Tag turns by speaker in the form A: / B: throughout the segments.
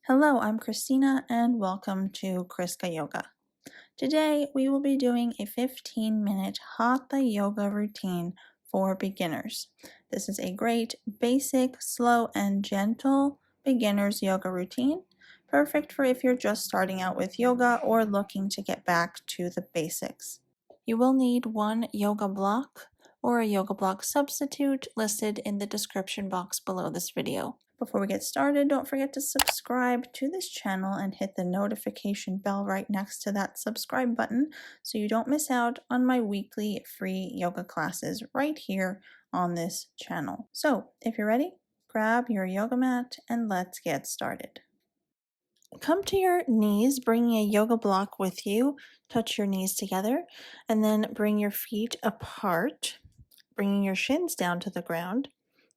A: Hello, I'm Christina and welcome to ChriskaYoga. Today we will be doing a 15-minute Hatha yoga routine for beginners. This is a great, basic, slow, and gentle beginner's yoga routine, perfect for if you're just starting out with yoga or looking to get back to the basics. You will need one yoga block or a yoga block substitute listed in the description box below this video. Before we get started, don't forget to subscribe to this channel and hit the notification bell right next to that subscribe button so you don't miss out on my weekly free yoga classes right here on this channel. So if you're ready, grab your yoga mat and let's get started. Come to your knees, bringing a yoga block with you. Touch your knees together and then bring your feet apart, bringing your shins down to the ground.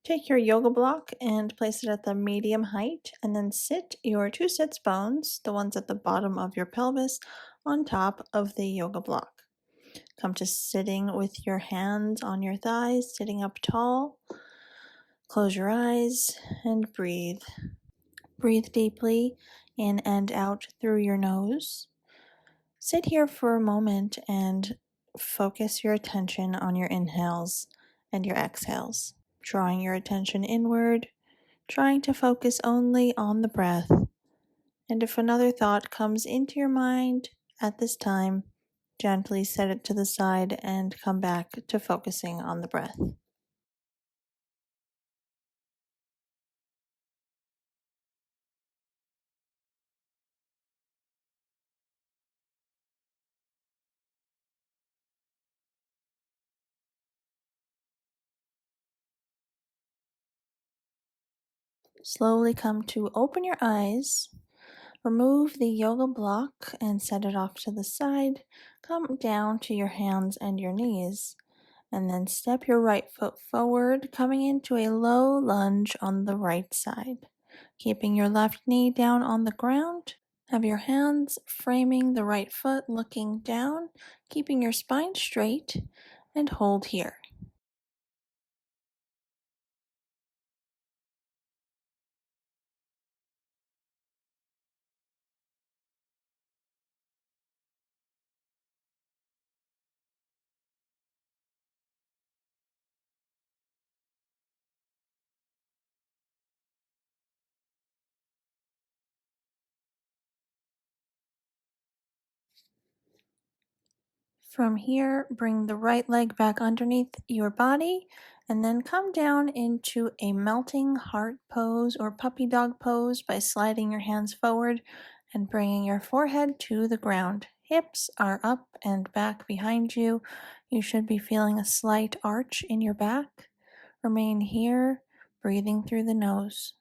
A: Take your yoga block and place it at the medium height, and then sit your two sits bones, the ones at the bottom of your pelvis, on top of the yoga block. Come to sitting with your hands on your thighs, sitting up tall. Close your eyes and breathe. Breathe deeply in and out through your nose. Sit here for a moment and focus your attention on your inhales and your exhales, drawing your attention inward, trying to focus only on the breath. And if another thought comes into your mind at this time, gently set it to the side and come back to focusing on the breath. Slowly come to open your eyes. Remove the yoga block and set it off to the side. Come down to your hands and your knees. And then step your right foot forward, coming into a low lunge on the right side. Keeping your left knee down on the ground. Have your hands framing the right foot, looking down, keeping your spine straight, and hold here. From here, bring the right leg back underneath your body and then come down into a melting heart pose or puppy dog pose by sliding your hands forward and bringing your forehead to the ground. Hips are up and back behind you. You should be feeling a slight arch in your back. Remain here, breathing through the nose.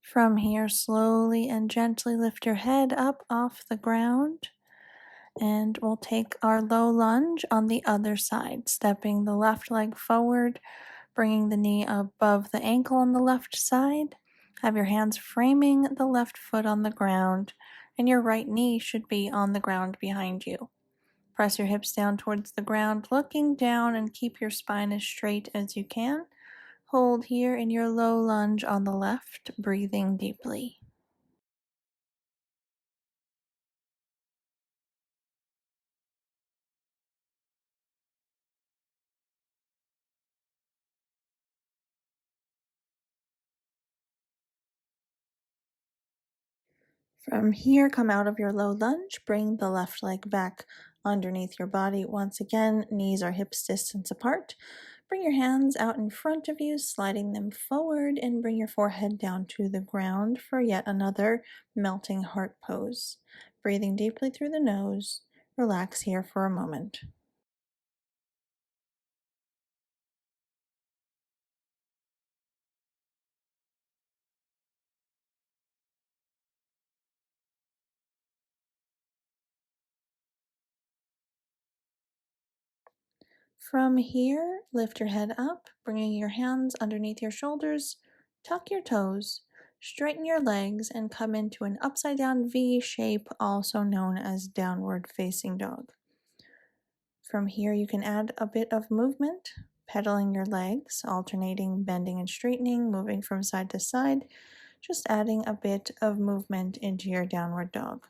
A: From here, slowly and gently lift your head up off the ground, and we'll take our low lunge on the other side, stepping the left leg forward, bringing the knee above the ankle on the left side. Have your hands framing the left foot on the ground, and your right knee should be on the ground behind you. Press your hips down towards the ground, looking down, and keep your spine as straight as you can. Hold here in your low lunge on the left, breathing deeply. From here, come out of your low lunge, bring the left leg back underneath your body. Once again, knees are hips distance apart. Bring your hands out in front of you, sliding them forward, and bring your forehead down to the ground for yet another melting heart pose. Breathing deeply through the nose, relax here for a moment. From here, lift your head up, bringing your hands underneath your shoulders, tuck your toes, straighten your legs, and come into an upside down V shape, also known as downward facing dog. From here, you can add a bit of movement, pedaling your legs, alternating bending and straightening, moving from side to side, just adding a bit of movement into your downward dog.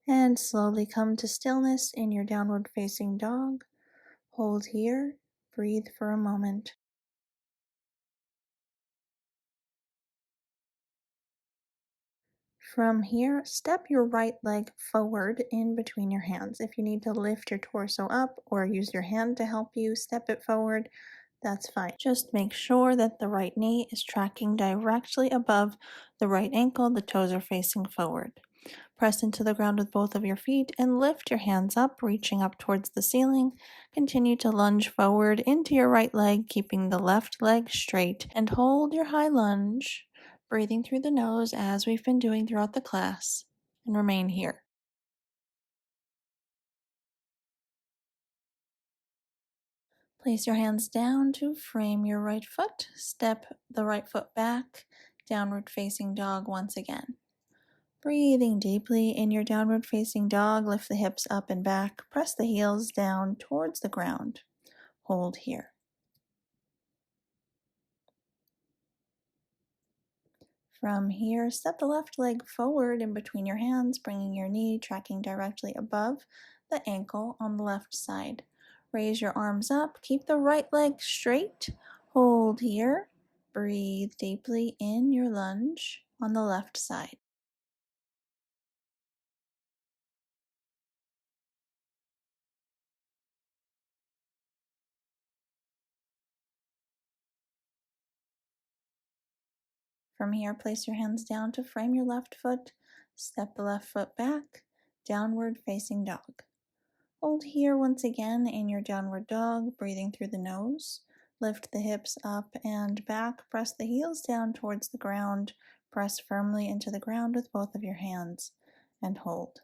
A: And slowly come to stillness in your downward facing dog. Hold here, breathe for a moment. From here, step your right leg forward in between your hands. If you need to lift your torso up or use your hand to help you step it forward, that's fine. Just make sure that the right knee is tracking directly above the right ankle, the toes are facing forward. Press into the ground with both of your feet and lift your hands up, reaching up towards the ceiling. Continue to lunge forward into your right leg, keeping the left leg straight, and hold your high lunge, breathing through the nose as we've been doing throughout the class, and remain here. Place your hands down to frame your right foot. Step the right foot back, downward facing dog once again. Breathing deeply in your downward facing dog, lift the hips up and back, press the heels down towards the ground. Hold here. From here, step the left leg forward in between your hands, bringing your knee tracking directly above the ankle on the left side. Raise your arms up, keep the right leg straight. Hold here. Breathe deeply in your lunge on the left side. From here, place your hands down to frame your left foot. Step the left foot back, downward facing dog. Hold here once again in your downward dog, breathing through the nose. Lift the hips up and back. Press the heels down towards the ground. Press firmly into the ground with both of your hands and hold.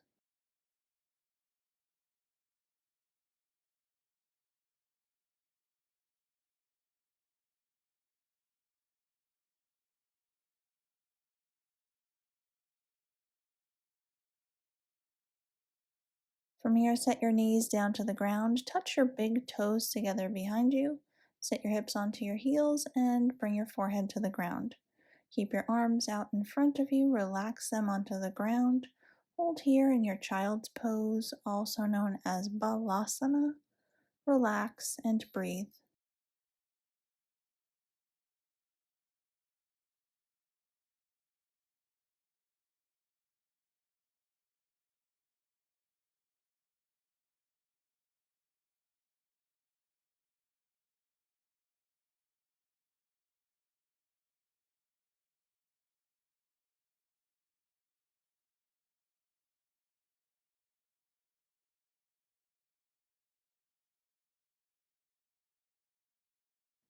A: From here, set your knees down to the ground. Touch your big toes together behind you. Set your hips onto your heels and bring your forehead to the ground. Keep your arms out in front of you. Relax them onto the ground. Hold here in your child's pose, also known as Balasana. Relax and breathe.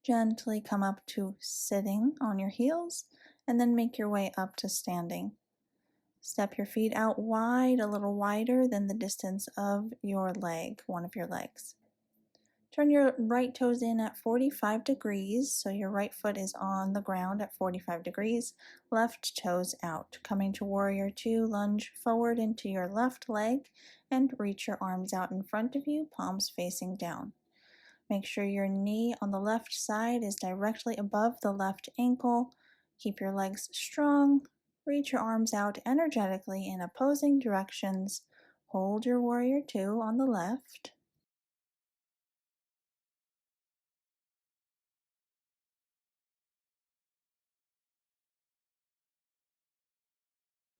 A: Gently come up to sitting on your heels and then make your way up to standing. Step your feet out wide, a little wider than the distance of your leg, one of your legs. Turn your right toes in at 45 degrees, so your right foot is on the ground at 45 degrees, left toes out. Coming to Warrior Two, lunge forward into your left leg and reach your arms out in front of you, palms facing down. Make sure your knee on the left side is directly above the left ankle. Keep your legs strong. Reach your arms out energetically in opposing directions. Hold your Warrior Two on the left.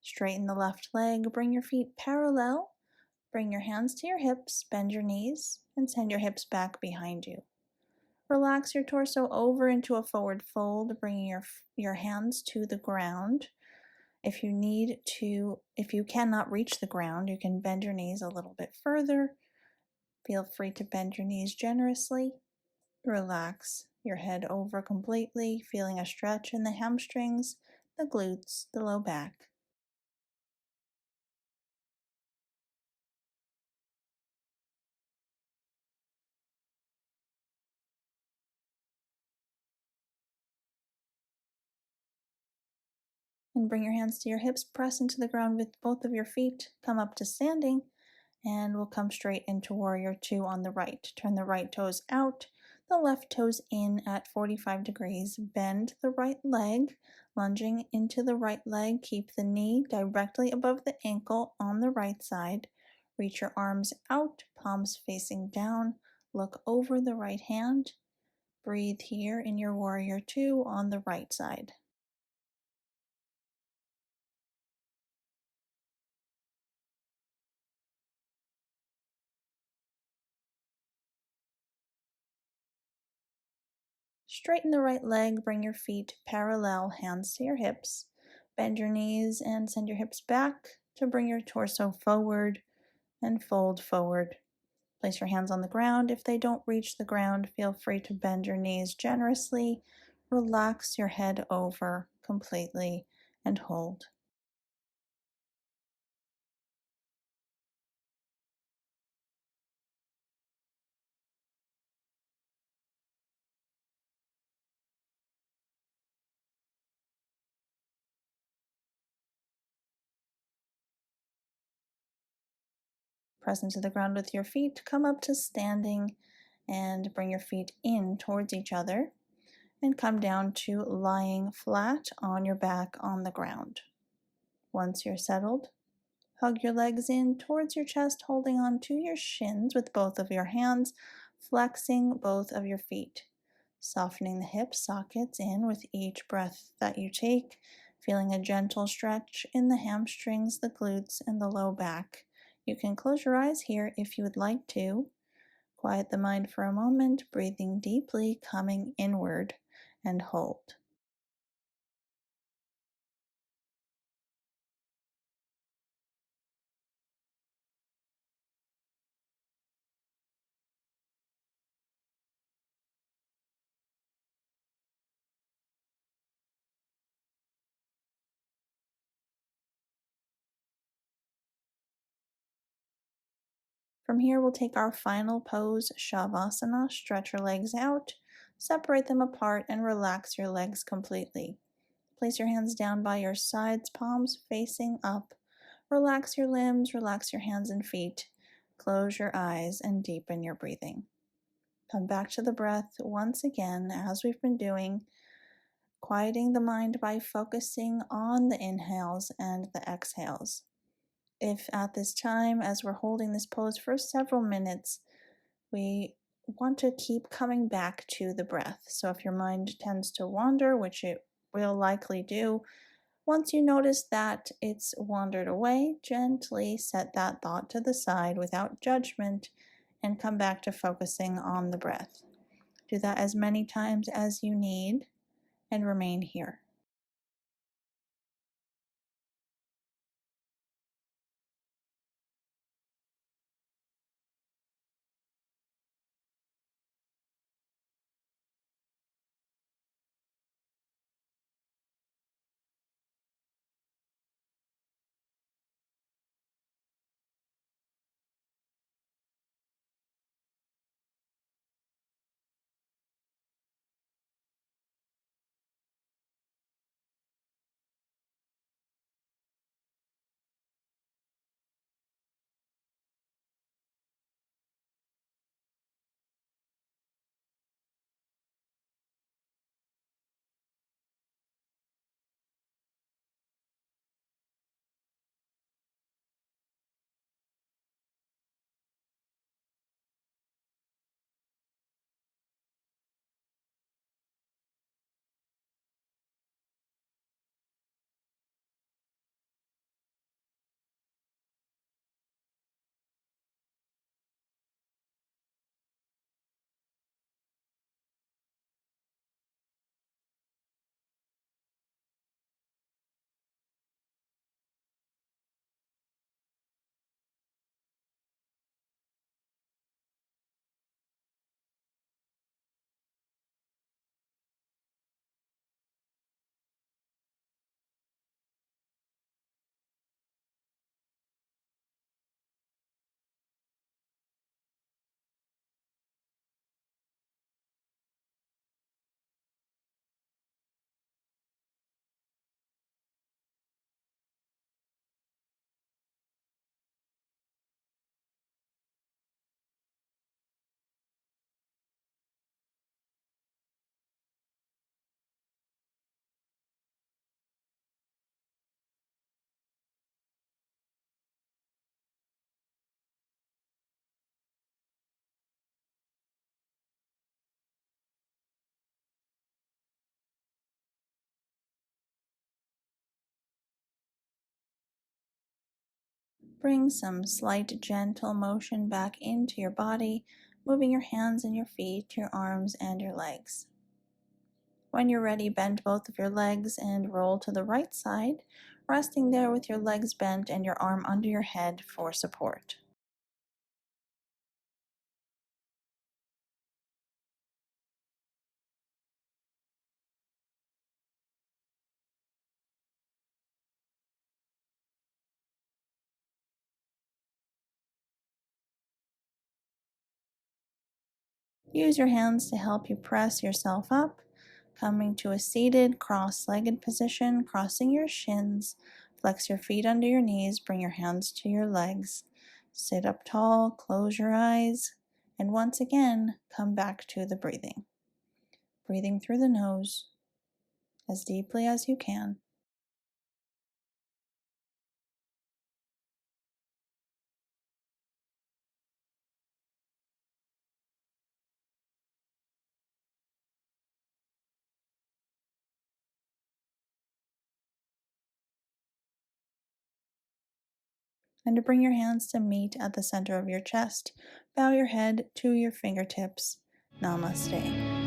A: Straighten the left leg. Bring your feet parallel. Bring your hands to your hips. Bend your knees and send your hips back behind you. Relax your torso over into a forward fold, bringing your hands to the ground. If you cannot reach the ground, you can bend your knees a little bit further. Feel free to bend your knees generously. Relax your head over completely, feeling a stretch in the hamstrings, the glutes, the low back. And bring your hands to your hips, press into the ground with both of your feet, come up to standing, and we'll come straight into Warrior Two on the right. Turn the right toes out, the left toes in at 45 degrees. Bend the right leg, lunging into the right leg. Keep the knee directly above the ankle on the right side. Reach your arms out, palms facing down. Look over the right hand. Breathe here in your Warrior Two on the right side. Straighten the right leg, bring your feet parallel, hands to your hips. Bend your knees and send your hips back to bring your torso forward and fold forward. Place your hands on the ground. If they don't reach the ground, feel free to bend your knees generously. Relax your head over completely and hold. Press into the ground with your feet. Come up to standing and bring your feet in towards each other and come down to lying flat on your back on the ground. Once you're settled, hug your legs in towards your chest, holding on to your shins with both of your hands, flexing both of your feet, softening the hip sockets in with each breath that you take, feeling a gentle stretch in the hamstrings, the glutes, and the low back. You can close your eyes here if you would like to. Quiet the mind for a moment, breathing deeply, coming inward, and hold. From here, we'll take our final pose, Savasana. Stretch your legs out, separate them apart, and relax your legs completely. Place your hands down by your sides, palms facing up. Relax your limbs, relax your hands and feet. Close your eyes and deepen your breathing. Come back to the breath once again, as we've been doing, quieting the mind by focusing on the inhales and the exhales. If at this time, as we're holding this pose for several minutes, we want to keep coming back to the breath. So if your mind tends to wander, which it will likely do, once you notice that it's wandered away, gently set that thought to the side without judgment and come back to focusing on the breath. Do that as many times as you need and remain here. Bring some slight gentle motion back into your body, moving your hands and your feet, your arms and your legs. When you're ready, bend both of your legs and roll to the right side, resting there with your legs bent and your arm under your head for support. Use your hands to help you press yourself up, coming to a seated, cross-legged position, crossing your shins. Flex your feet under your knees, bring your hands to your legs. Sit up tall, close your eyes, and once again, come back to the breathing. Breathing through the nose as deeply as you can. And to bring your hands to meet at the center of your chest, bow your head to your fingertips. Namaste.